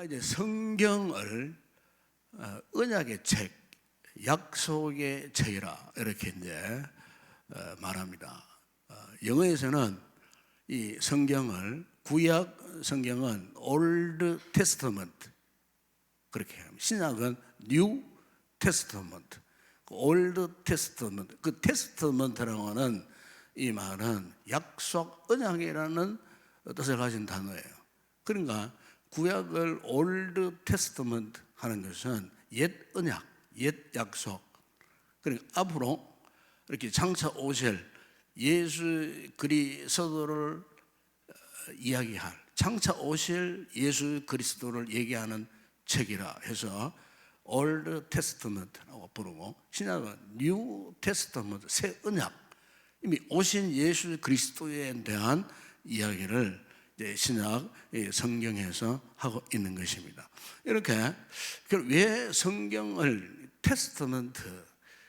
이제 성경을 언약의 책, 약속의 책이라 이렇게 이제 말합니다. 영어에서는 이 성경을, 구약 성경은 Old Testament 그렇게 합니다. 신약은 New Testament, Old Testament. 그 Testament라고 하는 이 말은 약속, 언약이라는 뜻을 가진 단어예요. 그러니까 구약을 Old Testament 하는 것은 옛 언약, 옛 약속. 그러니까 앞으로 이렇게 장차 오실 예수 그리스도를 이야기할, 장차 오실 예수 그리스도를 얘기하는 책이라 해서 Old Testament라고 부르고, 신약은 New Testament, 새 언약, 이미 오신 예수 그리스도에 대한 이야기를 이제 신약 성경에서 하고 있는 것입니다. 이렇게 왜 성경을 테스트먼트,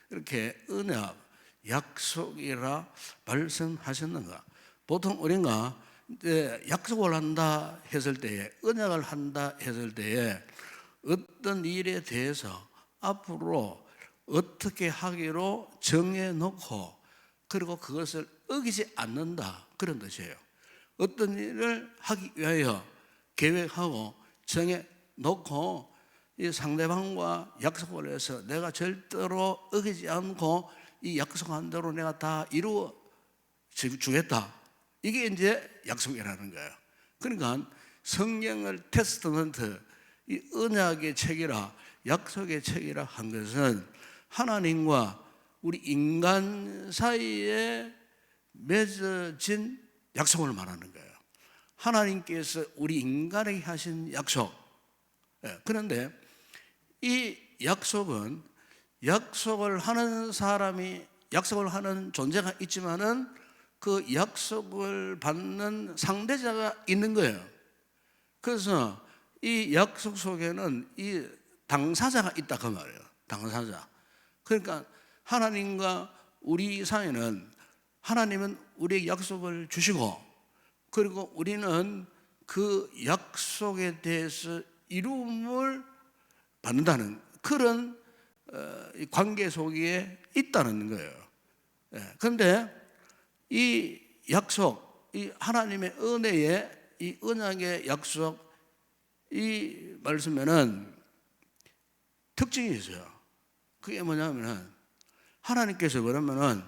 이렇게 언약, 약속이라 말씀하셨는가? 보통 우리가 이제 약속을 한다 했을 때에, 언약을 한다 했을 때에 어떤 일에 대해서 앞으로 어떻게 하기로 정해놓고, 그리고 그것을 어기지 않는다, 그런 뜻이에요. 어떤 일을 하기 위하여 계획하고 정해놓고 이 상대방과 약속을 해서 내가 절대로 어기지 않고 이 약속한 대로 내가 다 이루어 주겠다, 이게 이제 약속이라는 거예요. 그러니까 성경을 테스트먼트, 이 언약의 책이라, 약속의 책이라 한 것은 하나님과 우리 인간 사이에 맺어진 약속을 말하는 거예요. 하나님께서 우리 인간에게 하신 약속. 그런데 이 약속은, 약속을 하는 사람이, 약속을 하는 존재가 있지만은 그 약속을 받는 상대자가 있는 거예요. 그래서 이 약속 속에는 이 당사자가 있다, 그 말이에요. 당사자. 그러니까 하나님과 우리 사이는, 하나님은 우리에게 약속을 주시고, 그리고 우리는 그 약속에 대해서 이루음을 받는다는 그런 관계 속에 있다는 거예요. 그런데 이 약속, 이 하나님의 은혜의 이 언약의 약속, 이 말씀에는 특징이 있어요. 그게 뭐냐면은, 하나님께서 그러면은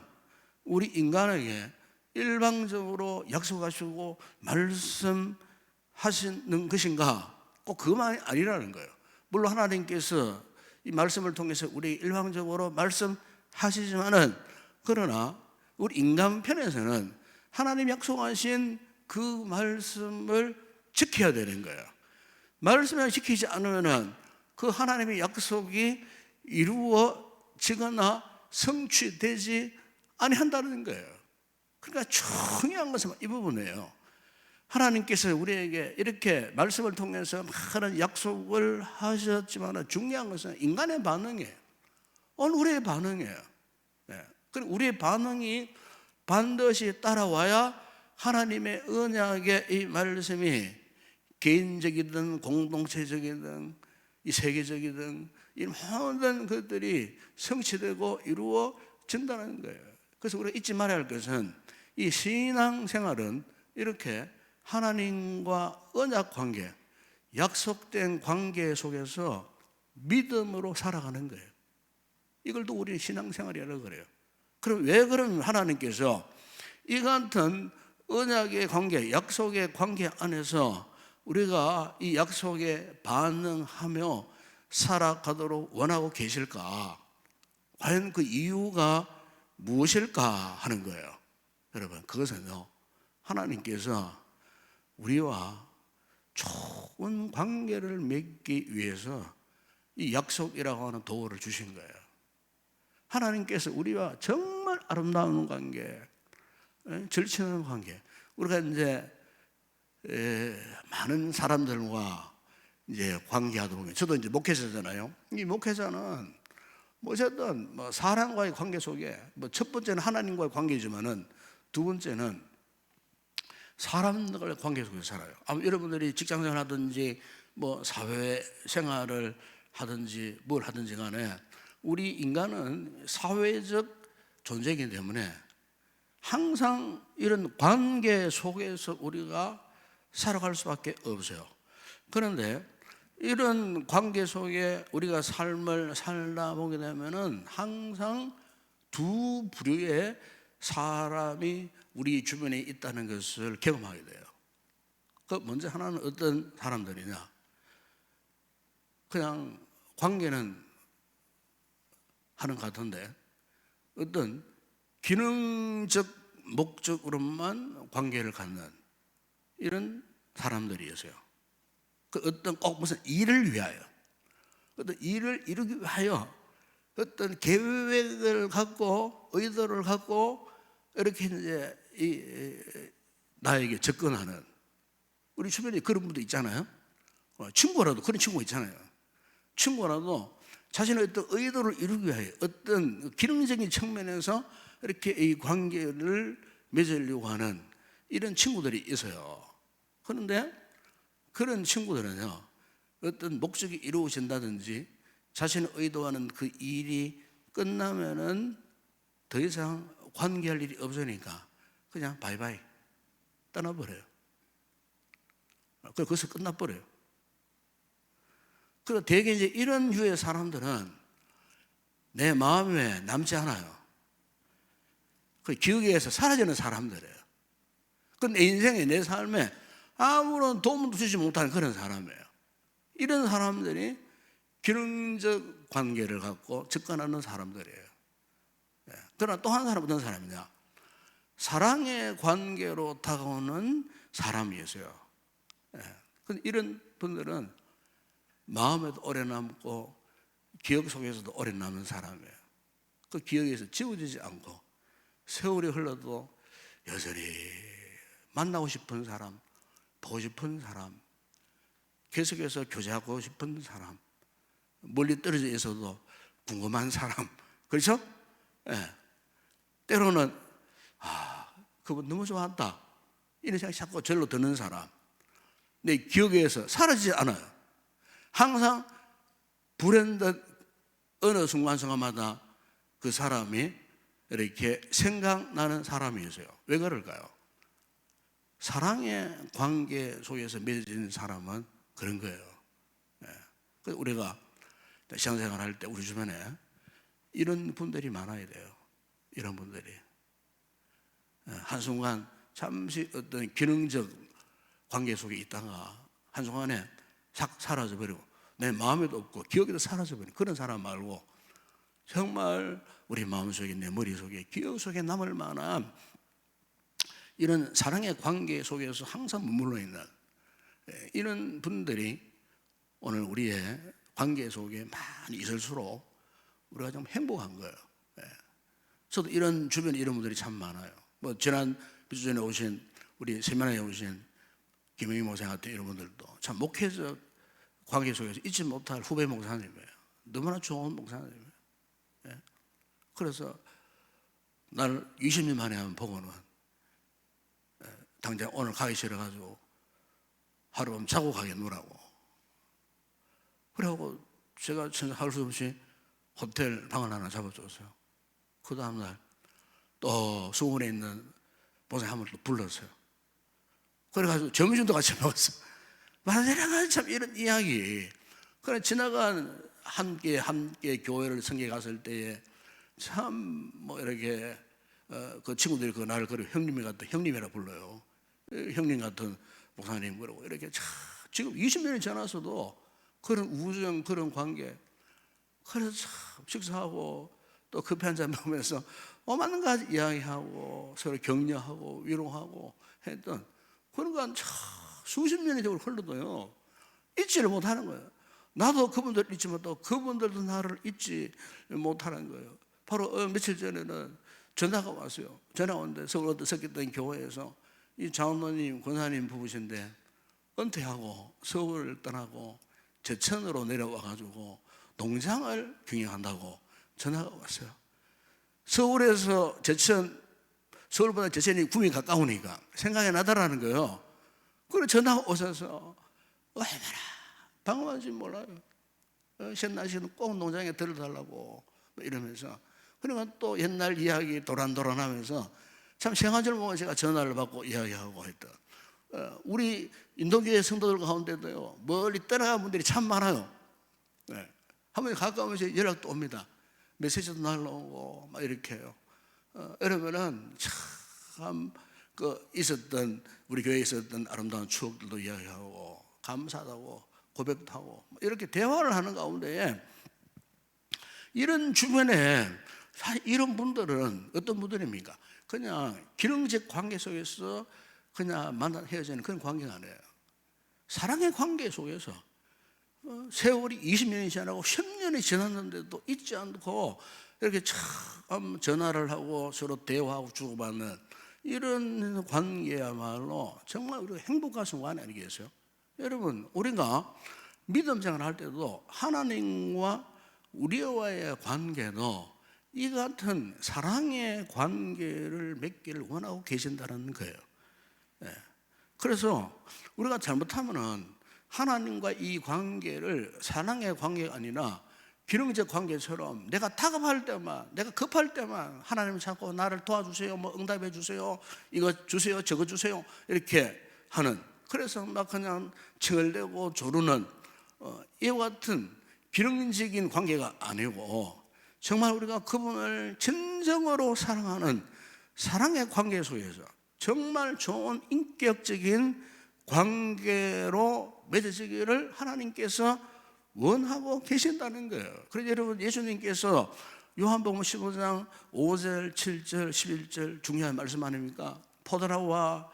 우리 인간에게 일방적으로 약속하시고 말씀하시는 것인가? 꼭 그만이 아니라는 거예요. 물론 하나님께서 이 말씀을 통해서 우리 일방적으로 말씀하시지만은, 그러나 우리 인간 편에서는 하나님 약속하신 그 말씀을 지켜야 되는 거예요. 말씀을 지키지 않으면은 그 하나님의 약속이 이루어지거나 성취되지 아니한다는 거예요. 그러니까 중요한 것은 이 부분이에요. 하나님께서 우리에게 이렇게 말씀을 통해서 많은 약속을 하셨지만, 중요한 것은 인간의 반응이에요. 우리의 반응이에요. 그리고 우리의 반응이 반드시 따라와야 하나님의 언약의 이 말씀이 개인적이든 공동체적이든 이 세계적이든 이 모든 것들이 성취되고 이루어진다는 거예요. 그래서 우리가 잊지 말아야 할 것은, 이 신앙생활은 이렇게 하나님과 언약 관계, 약속된 관계 속에서 믿음으로 살아가는 거예요. 이걸 또 우리는 신앙생활이라고 그래요. 그럼 왜 그러면 하나님께서 이 같은 언약의 관계, 약속의 관계 안에서 우리가 이 약속에 반응하며 살아가도록 원하고 계실까? 과연 그 이유가 무엇일까 하는 거예요. 여러분, 그것은요, 하나님께서 우리와 좋은 관계를 맺기 위해서 이 약속이라고 하는 도구를 주신 거예요. 하나님께서 우리와 정말 아름다운 관계, 절친한 관계, 우리가 이제 많은 사람들과 이제 관계하다 보면, 저도 이제 목회자잖아요. 이 목회자는 어쨌든 사람과의 관계 속에 첫 번째는 하나님과의 관계지만은 두 번째는 사람들과의 관계 속에서 살아요. 아마 여러분들이 직장생활 하든지 뭐 사회 생활을 하든지 뭘 하든지 간에 우리 인간은 사회적 존재이기 때문에 항상 이런 관계 속에서 우리가 살아갈 수밖에 없어요. 그런데 이런 관계 속에 우리가 삶을 살다 보게 되면은 항상 두 부류의 사람이 우리 주변에 있다는 것을 경험하게 돼요. 그 먼저 하나는 어떤 사람들이냐? 그냥 관계는 하는 것 같은데 어떤 기능적 목적으로만 관계를 갖는 이런 사람들이었어요. 그 어떤 꼭 무슨 일을 위하여, 어떤 일을 이루기 위하여 어떤 계획을 갖고 의도를 갖고 이렇게 이제 나에게 접근하는 우리 주변에 그런 분도 있잖아요. 친구라도 그런 친구 있잖아요. 친구라도 자신의 어떤 의도를 이루기 위하여 어떤 기능적인 측면에서 이렇게 이 관계를 맺으려고 하는 이런 친구들이 있어요. 그런데 그런 친구들은요, 어떤 목적이 이루어진다든지 자신의 의도하는 그 일이 끝나면은 더 이상 관계할 일이 없으니까 그냥 바이바이 떠나버려요. 거기서 끝나버려요. 그리고 대개 이제 이런 유의 사람들은 내 마음에 남지 않아요. 그 기억에서 사라지는 사람들이에요. 그 내 인생에, 내 삶에 아무런 도움도 주지 못하는 그런 사람이에요. 이런 사람들이 기능적 관계를 갖고 접근하는 사람들이에요. 그러나 또 한 사람은 어떤 사람이냐? 사랑의 관계로 다가오는 사람이었어요. 근데 이런 분들은 마음에도 오래 남고 기억 속에서도 오래 남는 사람이에요. 그 기억에서 지워지지 않고 세월이 흘러도 여전히 만나고 싶은 사람, 보고 싶은 사람, 계속해서 교제하고 싶은 사람, 멀리 떨어져 있어도 궁금한 사람, 그렇죠? 예. 때로는 그분 너무 좋았다 이런 생각이 자꾸 절로 드는 사람, 내 기억에서 사라지지 않아요. 항상 불현듯 어느 순간순간마다 그 사람이 이렇게 생각나는 사람이었어요. 왜 그럴까요? 사랑의 관계 속에서 맺어진 사람은 그런 거예요. 그래서 우리가 신앙생활 할 때 우리 주변에 이런 분들이 많아야 돼요. 이런 분들이 한순간 잠시 어떤 기능적 관계 속에 있다가 한순간에 싹 사라져버리고 내 마음에도 없고 기억에도 사라져버리는 그런 사람 말고 정말 우리 마음속에, 내 머릿속에, 기억 속에 남을 만한 이런 사랑의 관계 속에서 항상 머물러 있는 이런 분들이 오늘 우리의 관계 속에 많이 있을수록 우리가 좀 행복한 거예요. 저도 이런 주변에 이런 분들이 참 많아요. 뭐 지난 비주전에 오신 우리 세면회에 오신 김영희 목사 같은 이런 분들도 참 목회적 관계 속에서 잊지 못할 후배 목사님이에요. 너무나 좋은 목사님이에요. 그래서 날 20년 만에 한번 보고는 당장 오늘 가기 싫어가지고 하룻밤 자고 가겠노라고. 그래갖고 제가 할 수 없이 호텔 방을 하나 잡아줬어요. 그 다음날 또 수원에 있는 목사님 한 번 또 불렀어요. 그래가지고 점심도 같이 먹었어요. 만세라가 참 이런 이야기. 그래 지나간 함께 교회를 성경에 갔을 때에 참 뭐 이렇게 그 친구들이 그 나를 그래 형님이 같은 형님이라 불러요. 형님 같은 목사님 그러고 이렇게 참 지금 20년이 지나서도 그런 우정 그런 관계. 그래서 참 식사하고 또 커피 한잔 먹으면서 많은 가지 이야기하고 서로 격려하고 위로하고 했던 그런 건 참 수십 년이 되고 흘러도요 잊지를 못하는 거예요. 나도 그분들 잊지 못하고 그분들도 나를 잊지 못하는 거예요. 바로 며칠 전에는 전화가 왔어요. 전화가 왔는데 서울 어떤 섞였던 교회에서 이 장로님 권사님 부부신데 은퇴하고 서울을 떠나고 제천으로 내려와가지고 농장을 경영한다고 전화가 왔어요. 서울에서 제천, 서울보다 제천이 구미 가까우니까 생각이 나더라는 거예요. 그래서 전화가 오셔서 얼마나 방황하지 몰라요. 신나시는 꼭 농장에 들어달라고 이러면서, 그러니까 또 옛날 이야기 도란도란하면서 참 생화절 보면 제가 전화를 받고 이야기하고 했다. 우리 인도교회 성도들 가운데도요, 멀리 떠나간 분들이 참 많아요. 한번 가까우면서 연락도 옵니다. 메시지도 날라오고 막 이렇게 해요. 이러면은 참 있었던, 우리 교회에 있었던 아름다운 추억들도 이야기하고 감사하다고 고백도 하고 이렇게 대화를 하는 가운데, 이런 주변에 이런 분들은 어떤 분들입니까? 그냥 기능적 관계 속에서 그냥 만나 헤어지는 그런 관계가 아니에요. 사랑의 관계 속에서 세월이 20년이 지나고 10년이 지났는데도 잊지 않고 이렇게 참 전화를 하고 서로 대화하고 주고받는 이런 관계야말로 정말 우리가 행복한 순간 아니겠어요? 여러분, 우리가 믿음 생활할 때도 하나님과 우리와의 관계도 이 같은 사랑의 관계를 맺기를 원하고 계신다는 거예요. 그래서 우리가 잘못하면은 하나님과 이 관계를 사랑의 관계가 아니라 기능적 관계처럼 내가 다급할 때만, 내가 급할 때만 하나님 자꾸 나를 도와주세요, 뭐 응답해 주세요, 이거 주세요, 저거 주세요 이렇게 하는, 그래서 막 그냥 칭얼대고 조르는 이와 같은 기능적인 관계가 아니고, 정말 우리가 그분을 진정으로 사랑하는 사랑의 관계 속에서 정말 좋은 인격적인 관계로 맺어지기를 하나님께서 원하고 계신다는 거예요. 그래서 여러분, 예수님께서 요한복음 15장 5절, 7절, 11절 중요한 말씀 아닙니까? 포도나무와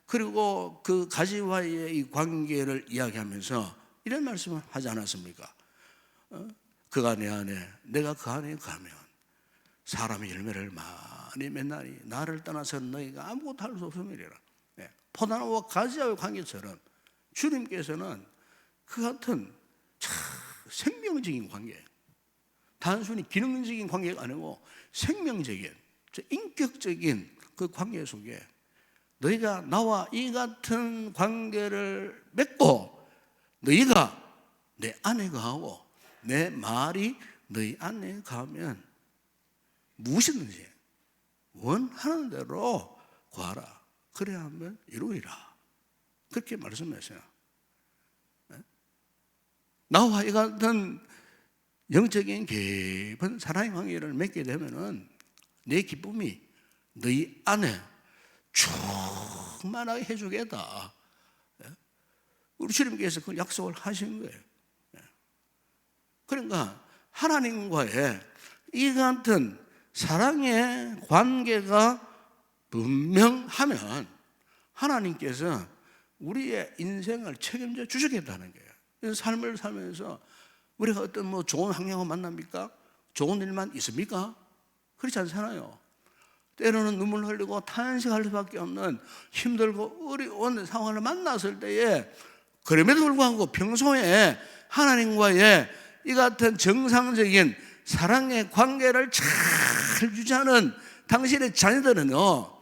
그리고 그 가지와의 이 관계를 이야기하면서 이런 말씀을 하지 않았습니까? 그가 내 안에, 내가 그 안에 가면 사람의 열매를 많이 맺나니 나를 떠나서 너희가 아무것도 할 수 없음이라. 포도나무와 가지와의 관계처럼 주님께서는 그 같은 참 생명적인 관계, 단순히 기능적인 관계가 아니고 생명적인, 인격적인 그 관계 속에 너희가 나와 이 같은 관계를 맺고 너희가 내 안에 가고 내 말이 너희 안에 가면 무엇이든지 원하는 대로 구하라. 그래야 하면 이루리라. 그렇게 말씀하셨어요. 나와 이 같은 영적인 깊은 사랑의 관계를 맺게 되면은 내 기쁨이 너희 안에 충만하게 해주겠다. 우리 주님께서 그 약속을 하신 거예요. 그러니까 하나님과의 이 같은 사랑의 관계가 분명하면 하나님께서 우리의 인생을 책임져 주시겠다는 거예요. 삶을 살면서 우리가 어떤 뭐 좋은 환경을 만납니까? 좋은 일만 있습니까? 그렇지 않잖아요. 때로는 눈물 흘리고 탄식할 수밖에 없는 힘들고 어려운 상황을 만났을 때에, 그럼에도 불구하고 평소에 하나님과의 이 같은 정상적인 사랑의 관계를 잘 유지하는 당신의 자녀들은요,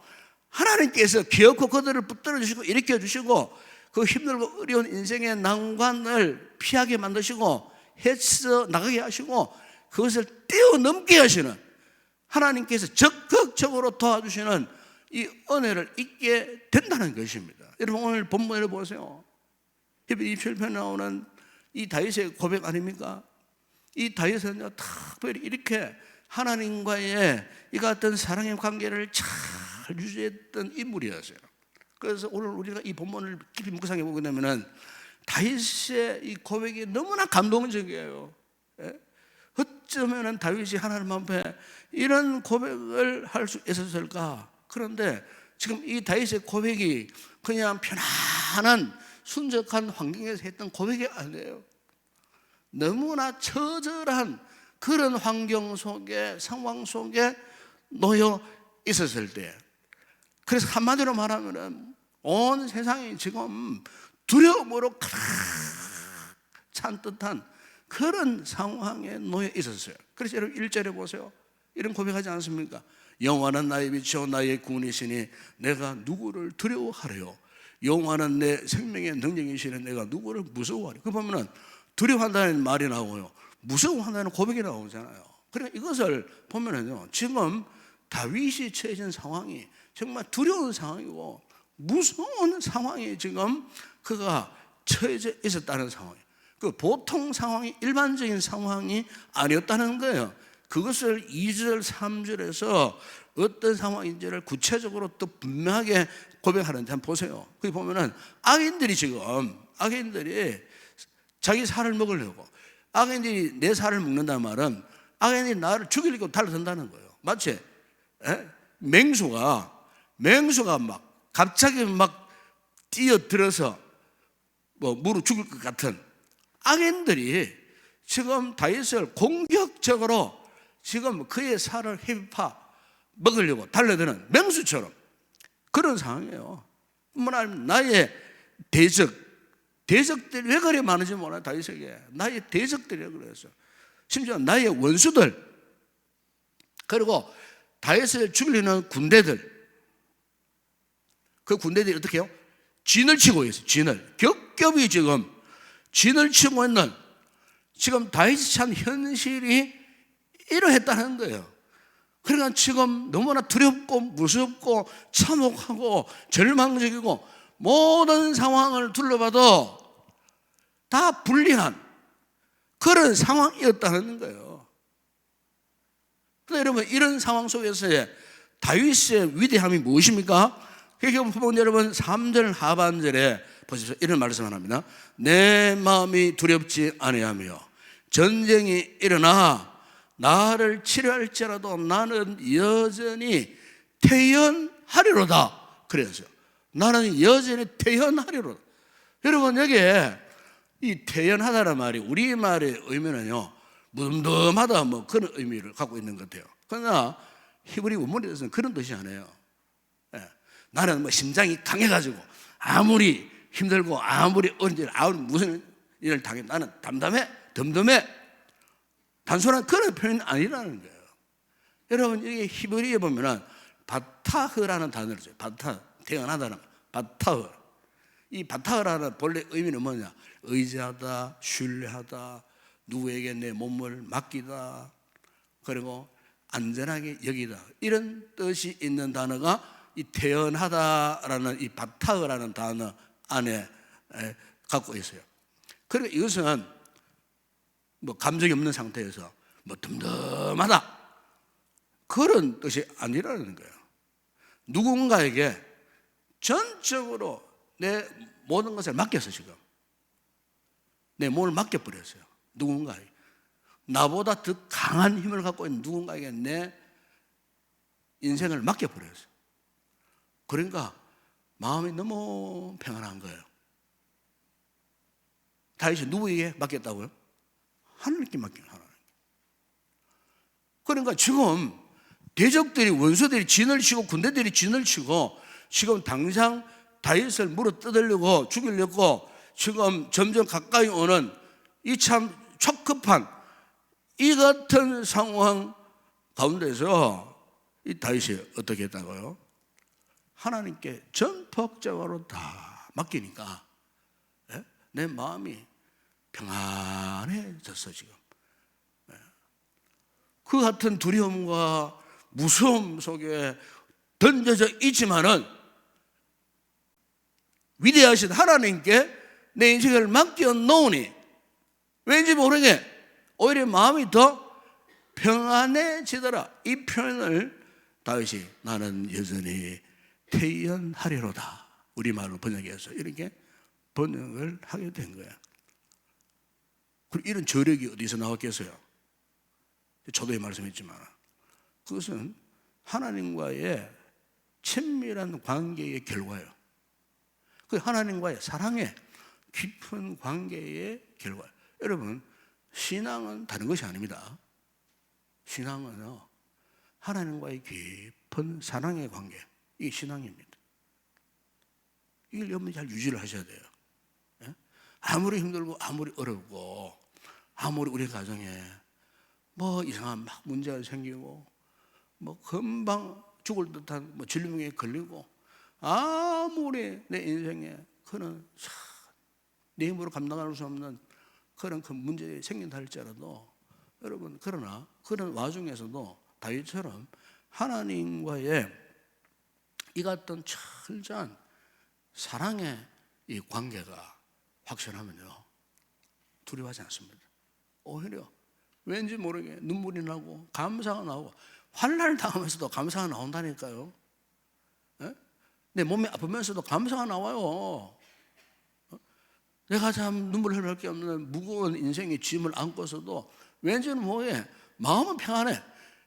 하나님께서 기어코 그들을 붙들어 주시고 일으켜 주시고 그 힘들고 어려운 인생의 난관을 피하게 만드시고 헤쳐 나가게 하시고 그것을 뛰어넘게 하시는, 하나님께서 적극적으로 도와주시는 이 은혜를 잊게 된다는 것입니다. 여러분, 오늘 본문을 보세요. 히브리 27편에 나오는 이 다윗의 고백 아닙니까? 이 다윗은 특별히 이렇게 하나님과의 이 같은 사랑의 관계를 잘 유지했던 인물이었어요. 그래서 오늘 우리가 이 본문을 깊이 묵상해 보게 되면은 다윗의 이 고백이 너무나 감동적이에요. 어쩌면 다윗이 하나님 앞에 이런 고백을 할 수 있었을까? 그런데 지금 이 다윗의 고백이 그냥 편안한 순적한 환경에서 했던 고백이 아니에요. 너무나 처절한 그런 환경 속에, 상황 속에 놓여 있었을 때, 그래서 한마디로 말하면 온 세상이 지금 두려움으로 가득 찬 듯한 그런 상황에 놓여 있었어요. 그래서 여러분 1절에 보세요. 이런 고백하지 않습니까? 여호와는 나의 빛이요 나의 구원이시니 내가 누구를 두려워하래요. 여호와는 내 생명의 능력이시니 내가 누구를 무서워하래요. 그 보면은 두려워한다는 말이 나오고요, 무서워한다는 고백이 나오잖아요. 그러니까 이것을 보면은요, 지금 다윗이 처해진 상황이 정말 두려운 상황이고 무서운 상황이 지금 그가 처해져 있었다는 상황이에요. 그 보통 상황이, 일반적인 상황이 아니었다는 거예요. 그것을 2절, 3절에서 어떤 상황인지를 구체적으로 또 분명하게 고백하는지 한번 보세요. 거기 보면은 악인들이 자기 살을 먹으려고, 악인들이 내 살을 먹는다는 말은 악인들이 나를 죽이려고 달려든다는 거예요. 마치 맹수가 막 갑자기 막 뛰어들어서 뭐 물어 죽을 것 같은 악인들이 지금 다윗을 공격적으로 지금 그의 살을 헤파 먹으려고 달려드는 맹수처럼 그런 상황이에요. 뿐만 아니라 나의 대적들이 왜 그래 많은지 몰라요. 다윗에게 나의 대적들이 그래서 심지어 나의 원수들, 그리고 다윗을 죽이려는 군대들, 그 군대들이 어떻게 해요? 진을 치고 있어요. 진을 겹겹이 지금 진을 치고 있는, 지금 다윗이 참 현실이 이러했다는 거예요. 그러니까 지금 너무나 두렵고 무섭고 참혹하고 절망적이고 모든 상황을 둘러봐도 다 불리한 그런 상황이었다는 거예요. 그런데 여러분, 이런 상황 속에서의 다윗의 위대함이 무엇입니까? 그렇게 보면 여러분 3절 하반절에 보십시오. 이런 말씀을 합니다. 내 마음이 두렵지 아니하며 전쟁이 일어나 나를 치료할지라도 나는 여전히 태연하리로다. 그래서 나는 여전히 태연하리로다. 여러분, 여기에 이 태연하다는 말이 우리말의 의미는요, 무덤덤하다 뭐 그런 의미를 갖고 있는 것 같아요. 그러나 히브리 원문에서는 그런 뜻이 아니에요. 나는 뭐 심장이 강해가지고 아무리 힘들고 아무리 언제 무슨 일을 당해 나는 덤덤해 단순한 그런 표현이 아니라는 거예요. 여러분, 여기 히브리에 보면은 바타흐라는 단어를 써요. 태어나다는 바타흐. 이 바타흐라는 본래 의미는 뭐냐? 의지하다, 신뢰하다, 누구에게 내 몸을 맡기다, 그리고 안전하게 여기다, 이런 뜻이 있는 단어가 이 태연하다라는 이 바타흐라는 단어 안에 갖고 있어요. 그리고 이것은 뭐 감정이 없는 상태에서 뭐 덤덤하다 그런 뜻이 아니라는 거예요. 누군가에게 전적으로 내 모든 것을 맡겼어. 지금 내 몸을 맡겨버렸어요. 누군가에게, 나보다 더 강한 힘을 갖고 있는 누군가에게 내 인생을 맡겨버렸어요. 그러니까 마음이 너무 평안한 거예요. 다윗이 누구에게 맡겼다고요? 하나님께 맡긴 하나님. 그러니까 지금 대적들이, 원수들이 진을 치고 군대들이 진을 치고 지금 당장 다윗을 물어 뜯으려고 죽이려고 지금 점점 가까이 오는 이 참 촉급한 이 같은 상황 가운데서 이 다윗이 어떻게 했다고요? 하나님께 전폭적으로 다 맡기니까 내 마음이 평안해졌어. 지금 그 같은 두려움과 무서움 속에 던져져 있지만은 위대하신 하나님께 내 인생을 맡겨 놓으니 왠지 모르게 오히려 마음이 더 평안해지더라. 이 표현을 다윗이 나는 여전히 태연하리로다, 우리말로 번역해서 이렇게 번역을 하게 된 거야. 그리고 이런 저력이 어디서 나왔겠어요? 저도 말씀했지만 그것은 하나님과의 친밀한 관계의 결과예요. 그 하나님과의 사랑의 깊은 관계의 결과예요. 여러분, 신앙은 다른 것이 아닙니다. 신앙은요, 하나님과의 깊은 사랑의 관계, 이게 신앙입니다. 이걸 여러분이 잘 유지를 하셔야 돼요. 아무리 힘들고 아무리 어렵고 아무리 우리 가정에 뭐 이상한 막 문제가 생기고 뭐 금방 죽을 듯한 뭐 질병에 걸리고 아무리 내 인생에 그는 내 힘으로 감당할 수 없는 그런 큰 문제 생긴다 할지라도 여러분, 그러나 그런 와중에서도 다윗처럼 하나님과의 이 같은 철저한 사랑의 이 관계가 확실하면요, 두려워하지 않습니다. 오히려 왠지 모르게 눈물이 나고 감사가 나오고, 환난을 당하면서도 감사가 나온다니까요. 에? 내 몸이 아프면서도 감사가 나와요. 내가 참 눈물 흘릴 게 없는 무거운 인생의 짐을 안고서도 왠지는 뭐해, 마음은 평안해.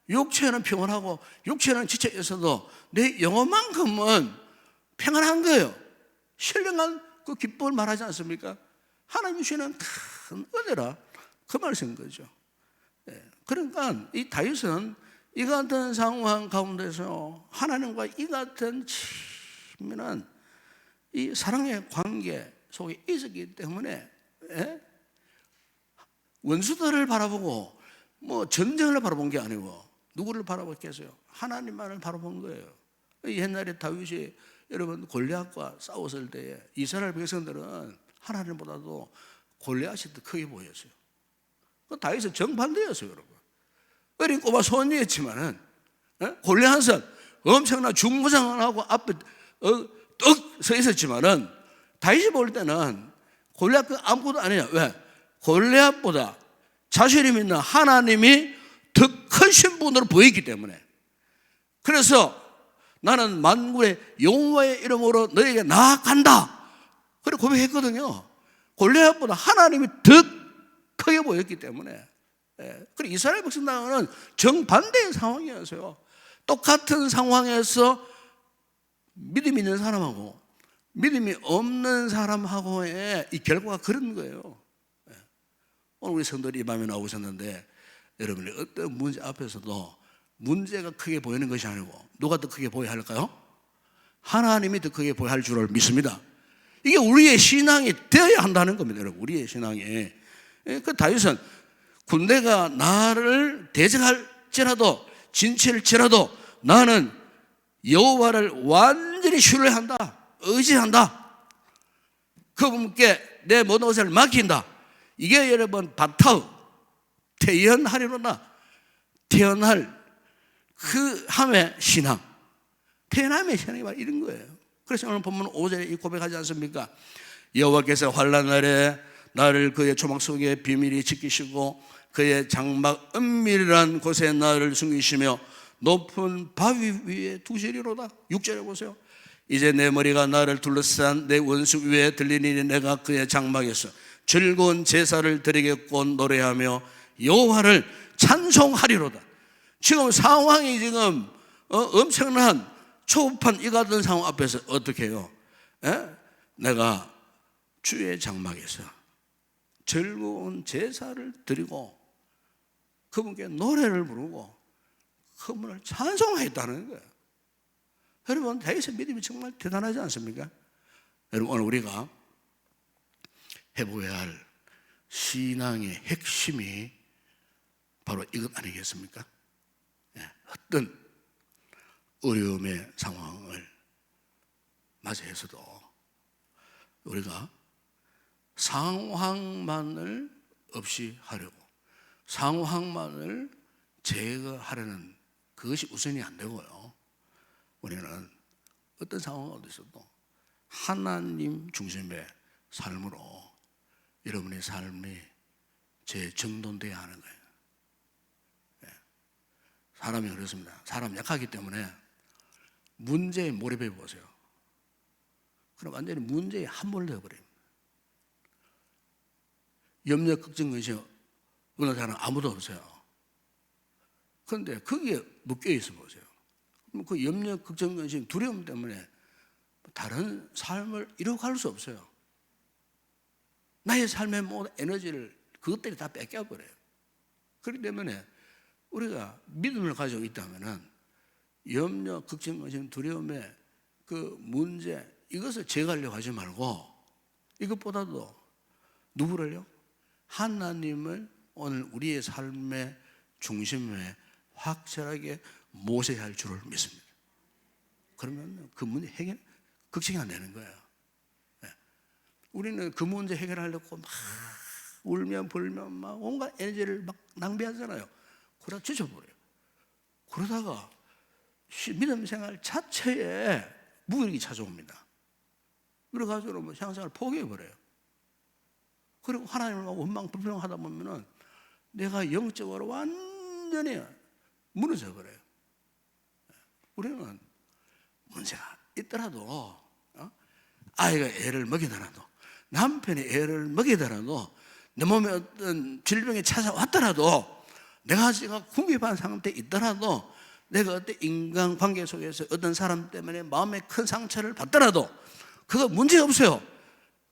육체는 평안하고 육체는 지쳐 있어도 내 영혼만큼은 평안한 거예요. 신령한 그 기쁨을 말하지 않습니까? 하나님 주시는 큰 은혜라 그 말씀인 거죠. 그러니까 이 다윗은 이 같은 상황 가운데서 하나님과 이 같은 친밀한 이 사랑의 관계 속에 있었기 때문에 원수들을 바라보고 뭐 전쟁을 바라본 게 아니고 누구를 바라봤겠어요? 하나님만을 바라본 거예요. 옛날에 다윗이 여러분 골리앗과 싸웠을 때에 이스라엘 백성들은 하나님보다도 골리앗이 더 크게 보였어요. 그 다윗은 정반대였어요, 여러분. 어린 꼬마 소년이었지만은 골리앗은 엄청난 중무장을 하고 앞에 떡 서 있었지만은 다윗이 볼 때는 골리앗 아무것도 아니에요. 왜? 골리앗보다 자신이 믿는 하나님이 더 큰 신분으로 보이기 때문에. 그래서 나는 만군의 여호와의 이름으로 너에게 나아간다, 그렇게 고백했거든요. 골리앗보다 하나님이 더 크게 보였기 때문에. 그리고 이스라엘 백성당은 정반대의 상황이었어요. 똑같은 상황에서 믿음이 있는 사람하고 믿음이 없는 사람하고의 이 결과가 그런 거예요. 오늘 우리 성도들이 이 밤에 나오셨는데 여러분이 어떤 문제 앞에서도 문제가 크게 보이는 것이 아니고 누가 더 크게 보여야 할까요? 하나님이 더 크게 보여야 할 줄을 믿습니다. 이게 우리의 신앙이 되어야 한다는 겁니다, 여러분. 우리의 신앙이. 그 다윗은 군대가 나를 대적할지라도 진칠지라도 나는 여호와를 완전히 신뢰한다, 의지한다, 그분께 내 모든 것을 맡긴다. 이게 여러분 바타우 태연하리로다, 태연할 그 함의 신앙, 태연함의 신앙이 바로 이런 거예요. 그래서 오늘 본문 5절에 이 고백하지 않습니까? 여호와께서 환난 날에 나를 그의 초막 속에 비밀히 지키시고 그의 장막 은밀한 곳에 나를 숨기시며 높은 바위 위에 두시리로다. 6절에 보세요. 이제 내 머리가 나를 둘러싼 내 원수 위에 들리니 내가 그의 장막에서 즐거운 제사를 드리겠고 노래하며 여호와를 찬송하리로다. 지금 상황이 지금 엄청난 초급한 이 같은 상황 앞에서 어떻게 해요? 내가 주의 장막에서 즐거운 제사를 드리고 그분께 노래를 부르고 그분을 찬송하겠다는 거예요. 여러분, 다윗의 믿음이 정말 대단하지 않습니까? 여러분, 오늘 우리가 해보아야 할 신앙의 핵심이 바로 이것 아니겠습니까? 어떤 어려움의 상황을 맞이해서도 우리가 상황만을 없이 하려고, 상황만을 제거하려는 그것이 우선이 안 되고요. 우리는 어떤 상황 어디서도 하나님 중심의 삶으로 여러분의 삶이 재정돈되어야 하는 거예요. 사람이 그렇습니다. 사람 약하기 때문에 문제에 몰입해 보세요. 그럼 완전히 문제에 함몰되어 버립니다. 염려, 걱정, 근심 어느 사람은 아무도 없어요. 그런데 거기에 묶여 있어 보세요. 그 염려, 걱정, 근심, 두려움 때문에 다른 삶을 이뤄갈 수 없어요. 나의 삶의 모든 에너지를 그것들이 다 뺏겨버려요. 그렇기 때문에 우리가 믿음을 가지고 있다면 염려, 걱정, 근심, 두려움의 그 문제, 이것을 제거하려고 하지 말고 이것보다도 누구를요? 하나님을 오늘 우리의 삶의 중심에 확실하게 모셔야 할 줄을 믿습니다. 그러면 그 문제 해결, 걱정이 안 되는 거예요. 우리는 그 문제 해결하려고 막 울면 벌면 막 온갖 에너지를 막 낭비하잖아요. 그러다 지쳐버려요. 그러다가 믿음 생활 자체에 무력이 찾아옵니다. 그래가지고 뭐 신앙생활을 포기해버려요. 그리고 하나님을 원망 불평하다 보면은 내가 영적으로 완전히 무너져 버려요. 우리는 문제가 있더라도 아이가 애를 먹이더라도 남편이 애를 먹이더라도 내 몸에 어떤 질병이 찾아왔더라도 내가 지금 궁핍한 상태에 있더라도 내가 어떤 인간관계 속에서 어떤 사람 때문에 마음에 큰 상처를 받더라도 그거 문제 없어요.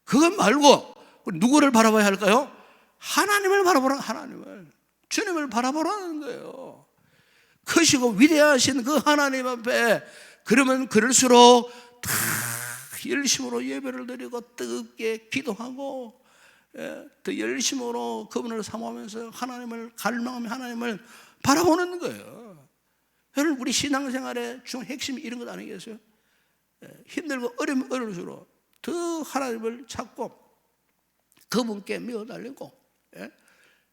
그것 말고 누구를 바라봐야 할까요? 하나님을 바라보라. 하나님을, 주님을 바라보라는 거예요. 크시고 위대하신 그 하나님 앞에 그러면 그럴수록 다 열심으로 예배를 드리고 뜨겁게 기도하고 더 열심으로 그분을 사모하면서 하나님을 갈망하며 하나님을 바라보는 거예요. 여러분, 우리 신앙생활의 핵심이 이런 것 아니겠어요? 힘들고 어려우면 어려울수록 더 하나님을 찾고 그분께 매어달리고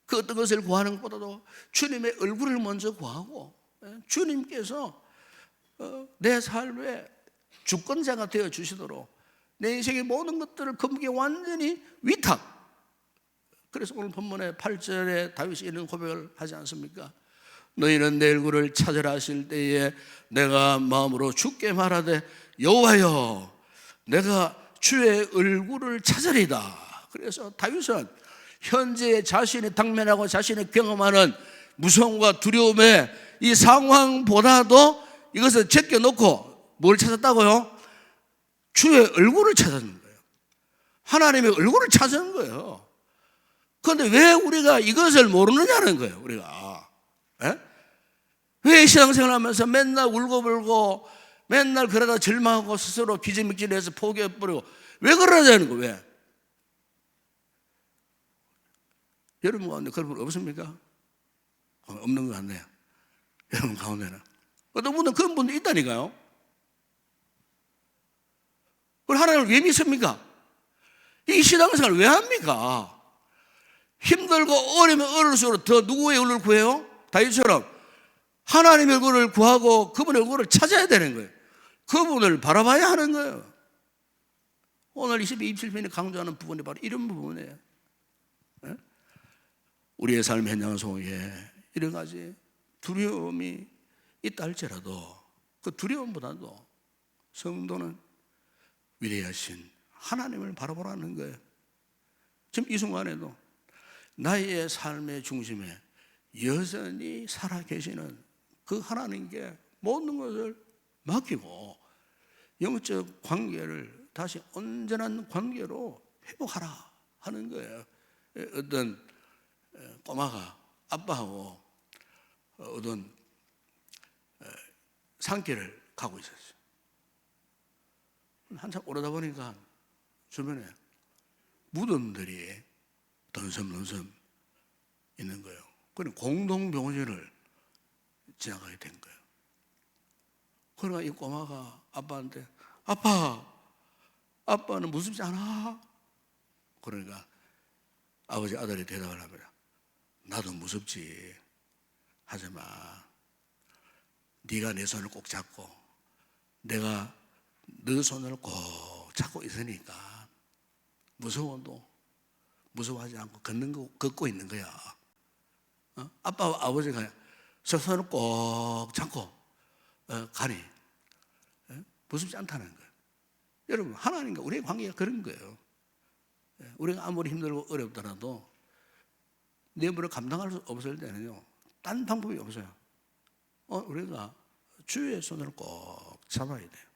그 어떤 것을 구하는 것보다도 주님의 얼굴을 먼저 구하고 주님께서 내 삶의 주권자가 되어 주시도록 내 인생의 모든 것들을 그분께 완전히 위탁. 그래서 오늘 본문의 8절에 다윗이 이런 고백을 하지 않습니까? 너희는 내 얼굴을 찾으라 하실 때에 내가 마음으로 주께 말하되 여호와여 내가 주의 얼굴을 찾으리다. 그래서 다윗은 현재 자신이 당면하고 자신이 경험하는 무서움과 두려움의 이 상황보다도 이것을 제껴놓고 뭘 찾았다고요? 주의 얼굴을 찾았는 거예요. 하나님의 얼굴을 찾은 거예요. 그런데 왜 우리가 이것을 모르느냐는 거예요. 우리가 왜 신앙생활 하면서 맨날 울고불고 맨날 그러다 절망하고 스스로 기진맥진해서 포기해버리고 왜 그러냐는 거예요. 왜? 여러분 가운데 그런 분 없습니까? 없는 것 같네요. 여러분 가운데는 어떤 분은 그런 분도 있다니까요. 그걸 하나님을 왜 믿습니까? 이 신앙생활을 왜 합니까? 힘들고 어려우면 어려울수록 더 누구의 얼굴을 구해요? 다윗처럼 하나님의 얼굴을 구하고 그분의 얼굴을 찾아야 되는 거예요. 그분을 바라봐야 하는 거예요. 오늘 27편이 강조하는 부분이 바로 이런 부분이에요. 우리의 삶 현장 속에 이런 가지 두려움이 있다 할지라도 그 두려움보다도 성도는 위대하신 하나님을 바라보라는 거예요. 지금 이 순간에도 나의 삶의 중심에 여전히 살아계시는 그 하나님께 모든 것을 맡기고 영적 관계를 다시 온전한 관계로 회복하라 하는 거예요. 어떤 꼬마가 아빠하고 어떤 산길을 가고 있었어요. 한참 오르다 보니까 주변에 무덤들이 던섬던섬 있는 거예요. 그럼 공동병원을 지나가게 된 거예요. 그러니까 이 꼬마가 아빠한테 아빠는 무섭지 않아? 그러니까 아들이 대답을 합니다. 나도 무섭지. 하지만 네가 내 손을 꼭 잡고 내가 너 손을 꼭 잡고 있으니까 무서워도 무서워하지 않고 걷고 있는 거야. 아빠와 아버지가 저 손을 꼭 잡고 가니 무섭지 않다는 거예요. 여러분, 하나님과 우리의 관계가 그런 거예요. 우리가 아무리 힘들고 어렵더라도 내물을 감당할 수 없을 때는요, 딴 방법이 없어요. 우리가 주의 손을 꼭 잡아야 돼요.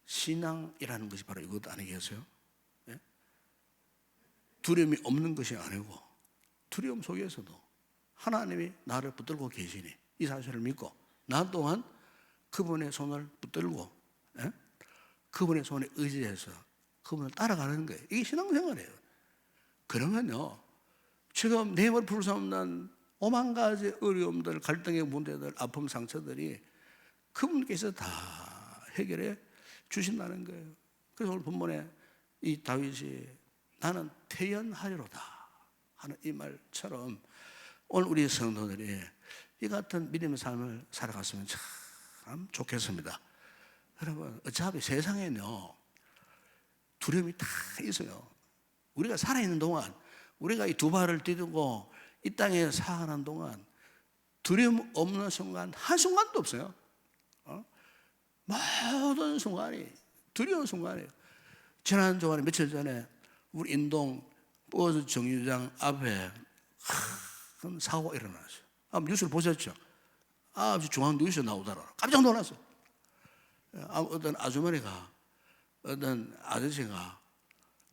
신앙이라는 것이 바로 이것 아니겠어요? 두려움이 없는 것이 아니고 두려움 속에서도 하나님이 나를 붙들고 계시니 이 사실을 믿고 나 또한 그분의 손을 붙들고 그분의 손에 의지해서 그분을 따라가는 거예요. 이게 신앙생활이에요. 그러면요, 지금 내물 불삼는 오만 가지 어려움들, 갈등의 문제들, 아픔, 상처들이 그분께서 다 해결해 주신다는 거예요. 그래서 오늘 본문에 이 다윗이 나는 태연하리로다 하는 이 말처럼 오늘 우리 성도들이 이 같은 믿음의 삶을 살아갔으면 참 좋겠습니다. 여러분, 어차피 세상에는요 두려움이 다 있어요. 우리가 살아있는 동안, 우리가 이 두 발을 디디고 이 땅에 살아가는 동안 두려움 없는 순간 한순간도 없어요. 모든 순간이 두려운 순간이에요. 지난 주간에 며칠 전에 우리 인동 버스 정류장 앞에 큰 사고가 일어났어요. 뉴스를 보셨죠? 중앙 뉴스에 나오더라. 깜짝 놀랐어요. 어떤 아주머니가, 어떤 아저씨가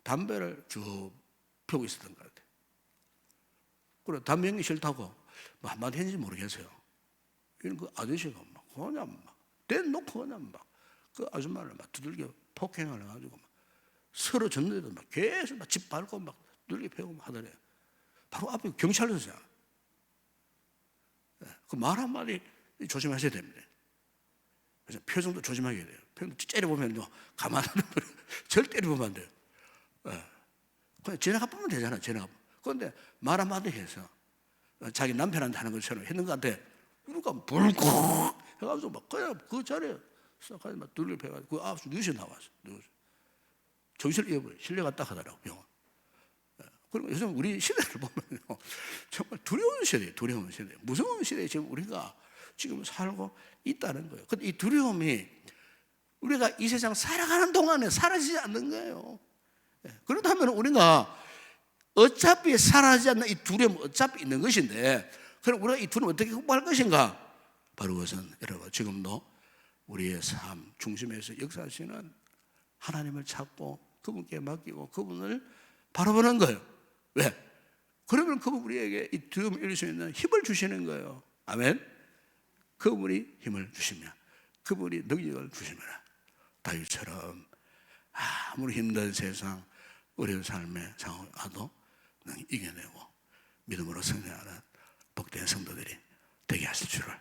담배를 쭉 펴고 있었던 것 같아요. 그래, 담배 연기 싫다고 한마디 했는지 모르겠어요. 그 아저씨가 그냥 대놓고 그냥 그 아줌마를 두들겨 폭행을 해가지고 서로 졌는데도 계속 집 밟고 두들겨 패고 하더래요. 바로 앞에 경찰서잖아. 그 말 한마디 조심하셔야 됩니다. 그래서 표정도 조심하게 돼요. 표정 째려보면 가만 안 둬요. 절대 때려보면 안 돼요. 그냥 지나가 보면 되잖아. 지나가. 그런데 말 한마디 해서 자기 남편한테 하는 것처럼 했는 것 같아. 그러니까 불컥 해가지고 그냥 그 자리에 싹 두들겨 패가지고 그 앞서 뉴스에 나왔어. 정신을 잃어버려. 실려갔다 하더라고, 병원. 그리고 요즘 우리 시대를 보면요, 정말 두려운 시대예요. 두려운 시대, 무서운 시대에 지금 우리가 지금 살고 있다는 거예요. 근데 이 두려움이 우리가 이 세상 살아가는 동안에 사라지지 않는 거예요. 그렇다면 우리가 어차피 사라지지 않는 이 두려움 어차피 있는 것인데, 그럼 우리가 이 두려움 어떻게 극복할 것인가? 바로 그것은 여러분 지금도 우리의 삶 중심에서 역사하시는 하나님을 찾고 그분께 맡기고 그분을 바라보는 거예요. 왜? 그러면 그분 우리에게 이 두려움을 이길 수 있는 힘을 주시는 거예요. 아멘. 그분이 힘을 주시면, 그분이 능력을 주시면 다윗처럼 아무리 힘든 세상, 어려운 삶의 상황을 와도 이겨내고 믿음으로 승리하는 복된 성도들이 되게 하실 줄을